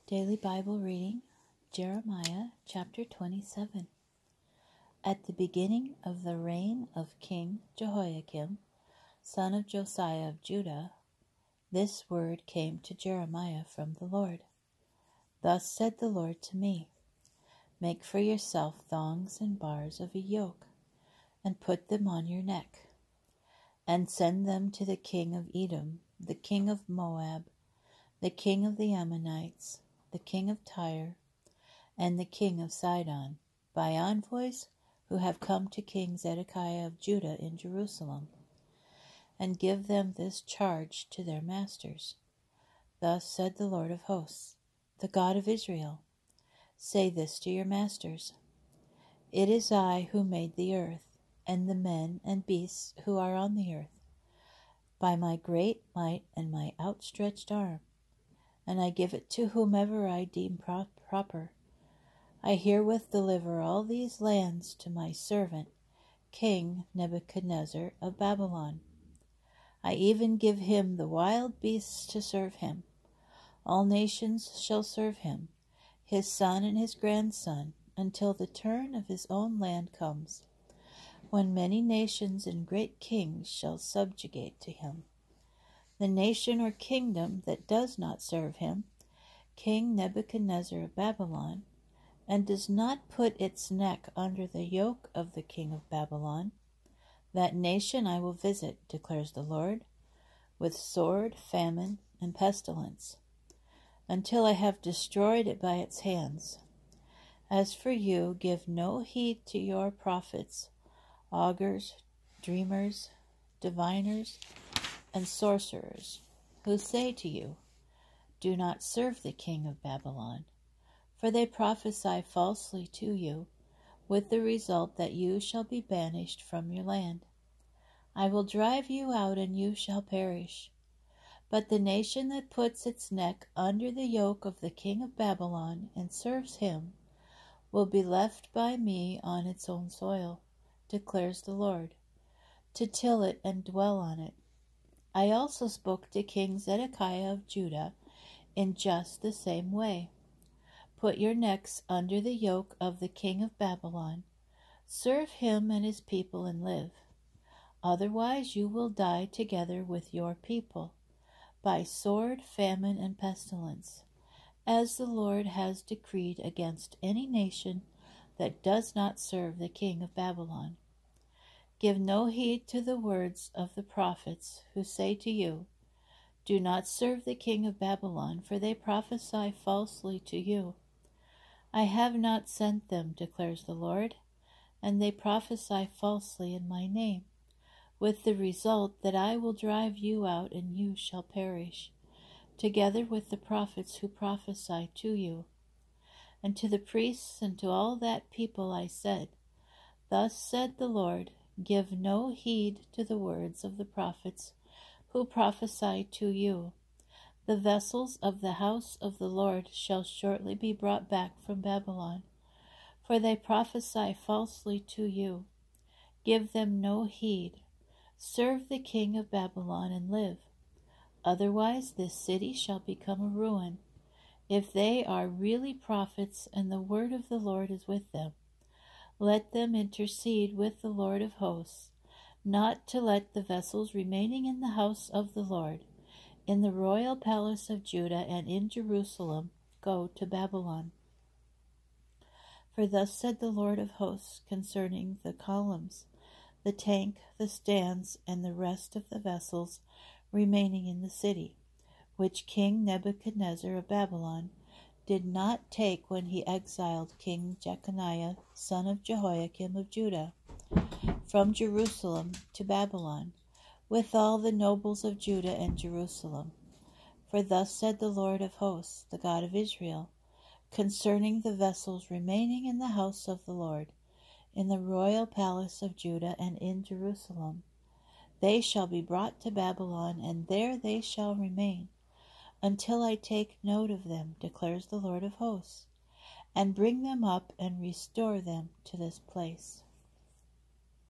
Daily Bible reading, Jeremiah chapter 27. At the beginning of the reign of King Jehoiakim, son of Josiah of Judah, this word came to Jeremiah from the Lord. Thus said the Lord to me, Make for yourself thongs and bars of a yoke, and put them on your neck, and send them to the king of Edom, the king of Moab, the king of the Ammonites, the king of Tyre, and the king of Sidon, by envoys who have come to King Zedekiah of Judah in Jerusalem, and give them this charge to their masters. Thus said the Lord of hosts, the God of Israel, Say this to your masters, It is I who made the earth, and the men and beasts who are on the earth, by my great might and my outstretched arm, and I give it to whomever I deem proper. I herewith deliver all these lands to my servant, King Nebuchadnezzar of Babylon. I even give him the wild beasts to serve him. All nations shall serve him, his son and his grandson, until the turn of his own land comes, when many nations and great kings shall subjugate to him. The nation or kingdom that does not serve him, King Nebuchadnezzar of Babylon, and does not put its neck under the yoke of the king of Babylon, that nation I will visit, declares the Lord, with sword, famine, and pestilence, until I have destroyed it by its hands. As for you, give no heed to your prophets, augurs, dreamers, diviners, and sorcerers, who say to you, Do not serve the king of Babylon, for they prophesy falsely to you, with the result that you shall be banished from your land. I will drive you out, and you shall perish. But the nation that puts its neck under the yoke of the king of Babylon and serves him will be left by me on its own soil, declares the Lord, to till it and dwell on it. I also spoke to King Zedekiah of Judah in just the same way. Put your necks under the yoke of the king of Babylon. Serve him and his people and live. Otherwise you will die together with your people, by sword, famine, and pestilence, as the Lord has decreed against any nation that does not serve the king of Babylon. Give no heed to the words of the prophets who say to you, Do not serve the king of Babylon, for they prophesy falsely to you. I have not sent them, declares the Lord, and they prophesy falsely in my name, with the result that I will drive you out and you shall perish, together with the prophets who prophesy to you. And to the priests and to all that people I said, Thus said the Lord, Give no heed to the words of the prophets who prophesy to you. The vessels of the house of the Lord shall shortly be brought back from Babylon, for they prophesy falsely to you. Give them no heed. Serve the king of Babylon and live. Otherwise this city shall become a ruin, if they are really prophets and the word of the Lord is with them. Let them intercede with the Lord of hosts, not to let the vessels remaining in the house of the Lord, in the royal palace of Judah and in Jerusalem, go to Babylon. For thus said the Lord of hosts concerning the columns, the tank, the stands, and the rest of the vessels remaining in the city, which King Nebuchadnezzar of Babylon did not take when he exiled King Jeconiah, son of Jehoiakim of Judah, from Jerusalem to Babylon, with all the nobles of Judah and Jerusalem. For thus said the Lord of hosts, the God of Israel, concerning the vessels remaining in the house of the Lord, in the royal palace of Judah and in Jerusalem. They shall be brought to Babylon, and there they shall remain, until I take note of them, declares the Lord of hosts, and bring them up and restore them to this place.